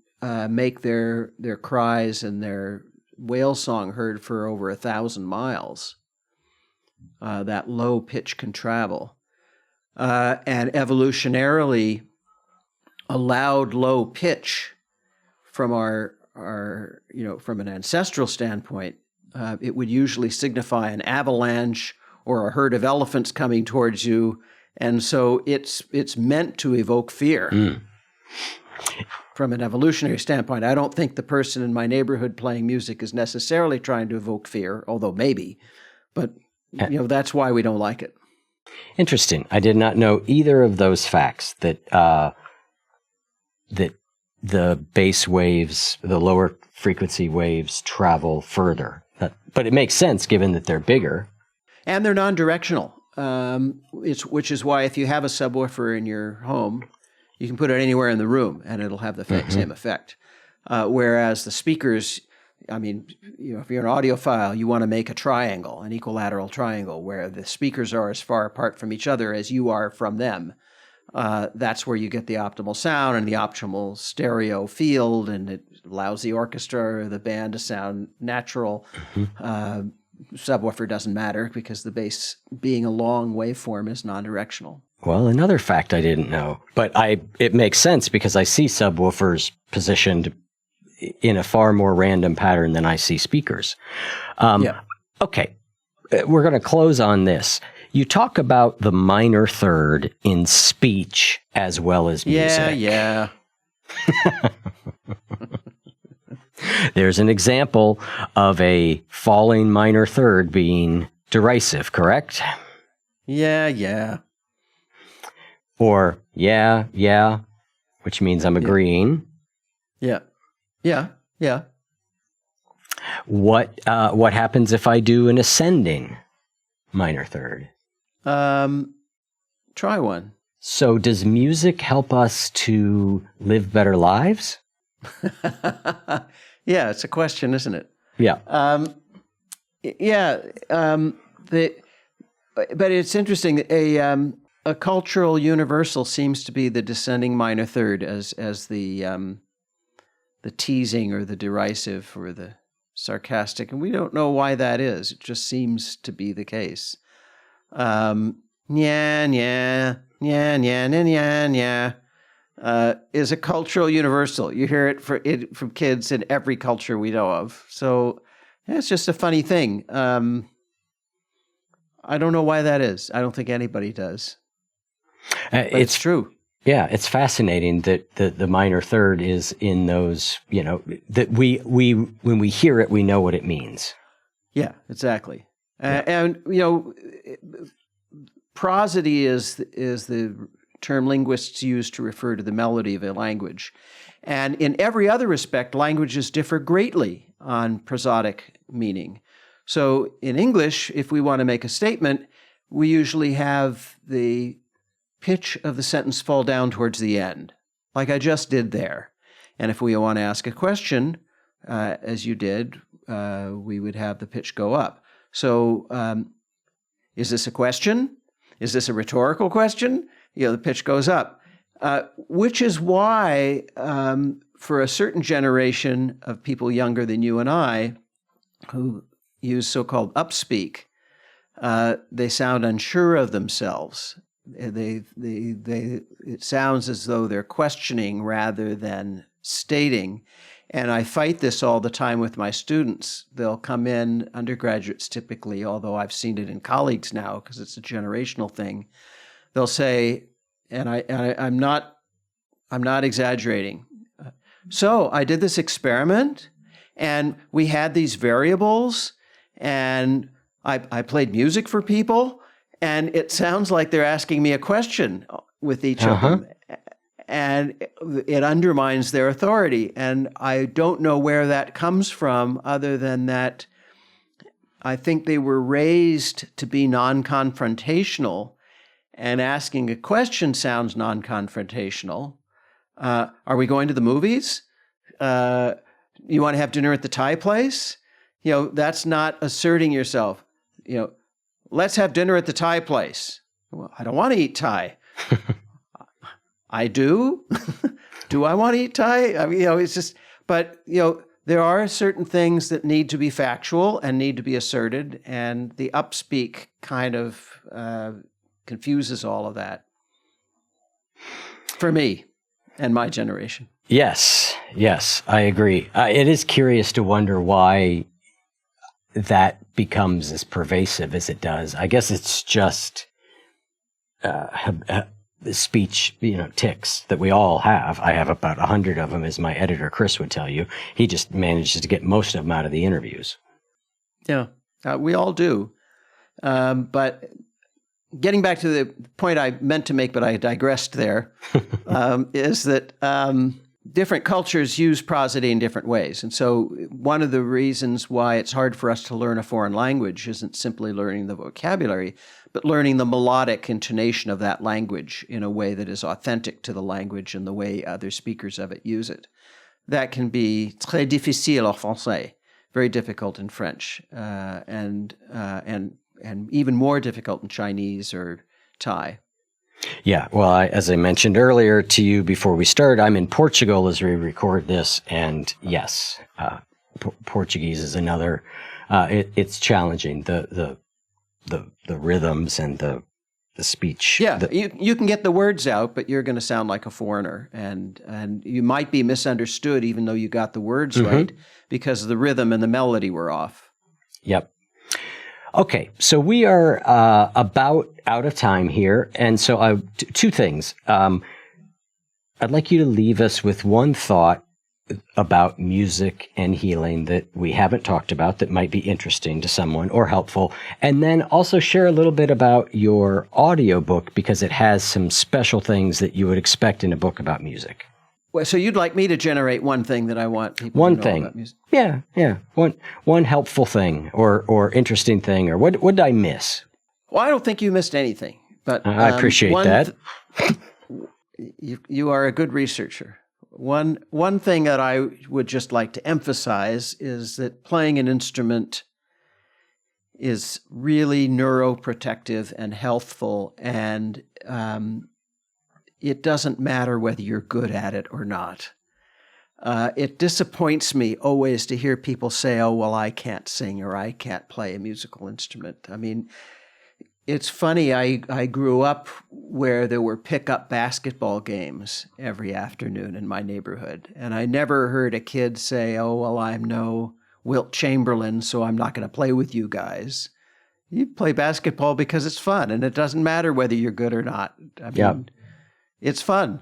make their cries and their whale song heard for over 1,000 miles. That low pitch can travel. And evolutionarily, a loud, low pitch from from an ancestral standpoint, it would usually signify an avalanche or a herd of elephants coming towards you, and so it's meant to evoke fear. From an evolutionary standpoint, I don't think the person in my neighborhood playing music is necessarily trying to evoke fear, although maybe, but that's why we don't like it. Interesting. I did not know either of those facts, that the bass waves, the lower frequency waves, travel further. But it makes sense given that they're bigger. And they're non-directional, which is why if you have a subwoofer in your home, you can put it anywhere in the room and it'll have the same effect. Whereas the speakers, if you're an audiophile, you want to make a triangle, an equilateral triangle, where the speakers are as far apart from each other as you are from them. That's where you get the optimal sound and the optimal stereo field, and it allows the orchestra or the band to sound natural. Subwoofer doesn't matter because the bass, being a long waveform, is non-directional. Well, another fact I didn't know, but it makes sense because I see subwoofers positioned in a far more random pattern than I see speakers. Okay, we're going to close on this. You talk about the minor third in speech as well as music. Yeah. There's an example of a falling minor third being derisive, correct? Yeah. Or yeah, which means I'm agreeing. Yeah. What happens if I do an ascending minor third? Try one. So does music help us to live better lives? Yeah, it's a question, isn't it? Yeah. But it's interesting. A cultural universal seems to be the descending minor third as the teasing or the derisive or the sarcastic, and we don't know why that is. It just seems to be the case. Is a cultural universal. You hear it from kids in every culture we know of. So it's just a funny thing. I don't know why that is. I don't think anybody does. It's true. Yeah, it's fascinating that the minor third is in those, that we when we hear it, we know what it means. Yeah, exactly. And prosody is the term linguists use to refer to the melody of a language. And in every other respect, languages differ greatly on prosodic meaning. So in English, if we want to make a statement, we usually have the pitch of the sentence fall down towards the end, like I just did there. And if we want to ask a question, as you did, we would have the pitch go up. So is this a question? Is this a rhetorical question? The pitch goes up, which is why for a certain generation of people younger than you and I who use so-called upspeak, they sound unsure of themselves. It sounds as though they're questioning rather than stating. And I fight this all the time with my students. They'll come in, undergraduates typically, although I've seen it in colleagues now because it's a generational thing. They'll say, and I'm not exaggerating. So I did this experiment, And we had these variables, and I played music for people, and it sounds like they're asking me a question with each of them. And it undermines their authority. And I don't know where that comes from, other than that I think they were raised to be non-confrontational, and asking a question sounds non-confrontational. Are we going to the movies? You want to have dinner at the Thai place? That's not asserting yourself. Let's have dinner at the Thai place. Well, I don't want to eat Thai. I do. Do I want to eat Thai? I mean, it's just, but, there are certain things that need to be factual and need to be asserted, and the upspeak kind of confuses all of that for me and my generation. Yes, I agree. It is curious to wonder why that becomes as pervasive as it does. I guess it's just speech, tics that we all have. I have about 100 of them, as my editor, Chris, would tell you. He just manages to get most of them out of the interviews. Yeah, we all do. But getting back to the point I meant to make, but I digressed there, is that different cultures use prosody in different ways. And so one of the reasons why it's hard for us to learn a foreign language isn't simply learning the vocabulary, but learning the melodic intonation of that language in a way that is authentic to the language and the way other speakers of it use it. That can be très difficile en français, very difficult in French, and even more difficult in Chinese or Thai. Yeah, well, as I mentioned earlier to you before we start, I'm in Portugal as we record this, and yes, Portuguese is another. It's challenging, the rhythms and the speech. Yeah, you can get the words out, but you're going to sound like a foreigner, and you might be misunderstood even though you got the words right, because the rhythm and the melody were off. Yep. Okay, so we are about out of time here, and so two things. I'd like you to leave us with one thought about music and healing that we haven't talked about that might be interesting to someone or helpful, and then also share a little bit about your audiobook, because it has some special things that you would expect in a book about music. Well, so you'd like me to generate one thing that I want people to know about music? Yeah. One helpful thing or interesting thing, or what did I miss? Well, I don't think you missed anything, but I appreciate that. You are a good researcher. One thing that I would just like to emphasize is that playing an instrument is really neuroprotective and healthful, and it doesn't matter whether you're good at it or not. It disappoints me always to hear people say, oh, well, I can't sing or I can't play a musical instrument. I mean, it's funny, I grew up where there were pickup basketball games every afternoon in my neighborhood, and I never heard a kid say, oh, well, I'm no Wilt Chamberlain, so I'm not going to play with you guys. You play basketball because it's fun, and it doesn't matter whether you're good or not. I mean, it's fun.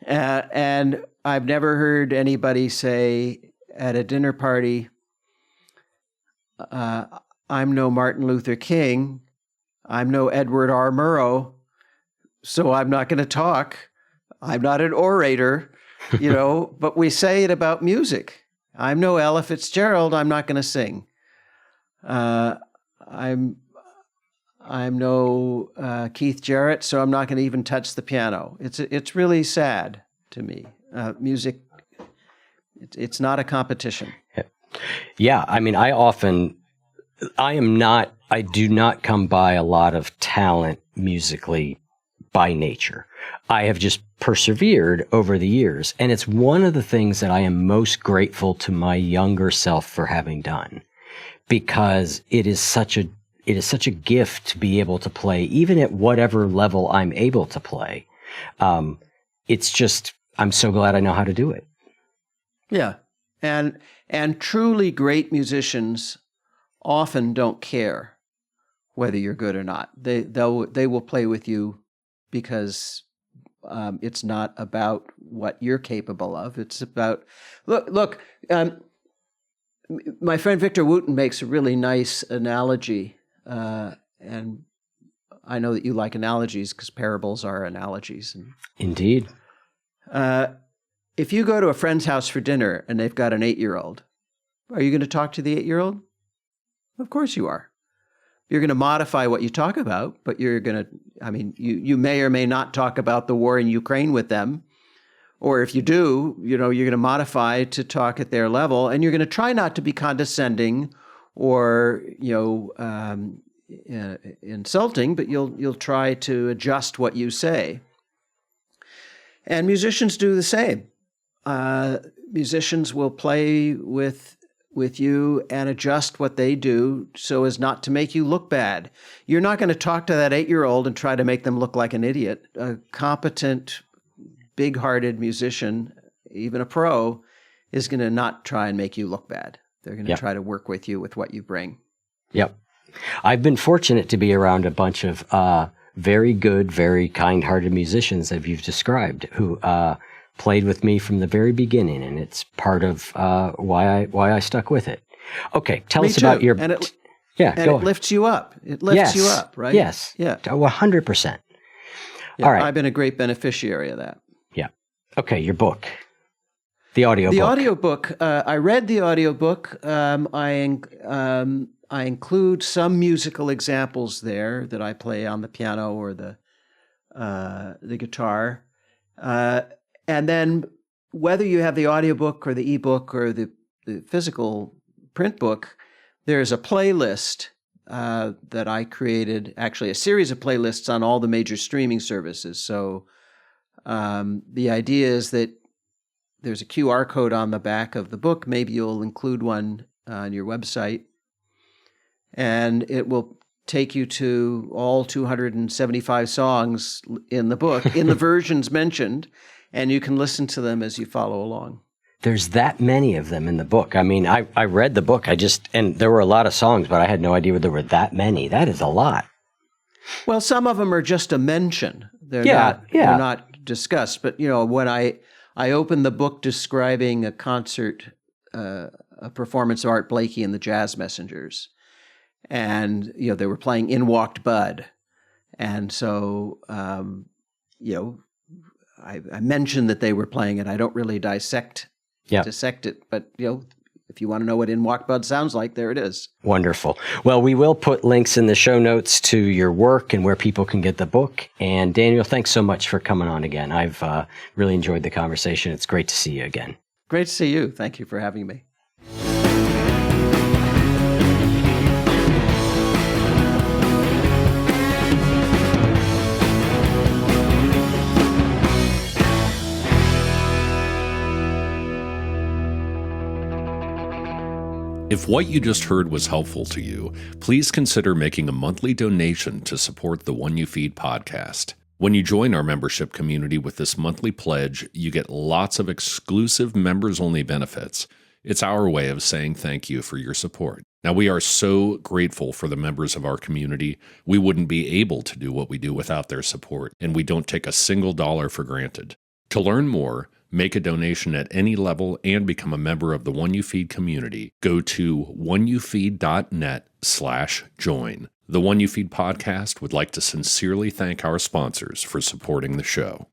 And I've never heard anybody say at a dinner party, I'm no Martin Luther King, I'm no Edward R. Murrow, so I'm not going to talk. I'm not an orator, but we say it about music. I'm no Ella Fitzgerald, I'm not going to sing. I'm no Keith Jarrett, so I'm not going to even touch the piano. It's really sad to me. Music, it's not a competition. Yeah, I mean, I do not come by a lot of talent musically by nature. I have just persevered over the years, and it's one of the things that I am most grateful to my younger self for having done, because it is such a gift to be able to play, even at whatever level I'm able to play. It's just, I'm so glad I know how to do it. Yeah. And truly great musicians often don't care whether you're good or not. They will play with you because it's not about what you're capable of. It's about, look, My friend Victor Wooten makes a really nice analogy, and I know that you like analogies because parables are analogies. Indeed. If you go to a friend's house for dinner and they've got an 8-year-old, are you going to talk to the 8-year-old? Of course you are. You're going to modify what you talk about, but you're going to, you may or may not talk about the war in Ukraine with them. Or if you do, you're going to modify to talk at their level, and you're going to try not to be condescending or, insulting, but you'll try to adjust what you say. And musicians do the same. Musicians will play with you and adjust what they do so as not to make you look bad. You're not going to talk to that 8-year-old and try to make them look like an idiot. A competent, big-hearted musician, even a pro, is going to not try and make you look bad. They're going to try to work with you with what you bring. Yep. I've been fortunate to be around a bunch of very good, very kind-hearted musicians that you've described who played with me from the very beginning, and it's part of why I stuck with it. Okay, tell us about your... And it go lifts you up. It lifts you up, right? Yes. Yeah. 100%. Yeah, All right. I've been a great beneficiary of that. Yeah. Okay, your book. The audiobook. The audiobook. I read the audiobook. I include some musical examples there that I play on the piano or the guitar. And then whether you have the audiobook or the ebook or the physical print book, there's a playlist that I created, actually a series of playlists on all the major streaming services. So the idea is that there's a QR code on the back of the book. Maybe you'll include one on your website. And it will take you to all 275 songs in the book, in the versions mentioned, and you can listen to them as you follow along. There's that many of them in the book. I mean, I read the book, and there were a lot of songs, but I had no idea there were that many. That is a lot. Well, some of them are just a mention. They're not discussed. But, when I opened the book describing a concert, a performance of Art Blakey and the Jazz Messengers, and, they were playing In Walked Bud. And so, I mentioned that they were playing it. I don't really dissect it, but, if you want to know what In Walked Bud sounds like, there it is. Wonderful. Well, we will put links in the show notes to your work and where people can get the book. And Daniel, thanks so much for coming on again. I've really enjoyed the conversation. It's great to see you again. Great to see you. Thank you for having me. If what you just heard was helpful to you, please consider making a monthly donation to support the One You Feed podcast. When you join our membership community with this monthly pledge, you get lots of exclusive members-only benefits. It's our way of saying thank you for your support. Now, we are so grateful for the members of our community. We wouldn't be able to do what we do without their support, and we don't take a single dollar for granted. To learn more, make a donation at any level, and become a member of the One You Feed community, go to oneyoufeed.net/join. The One You Feed podcast would like to sincerely thank our sponsors for supporting the show.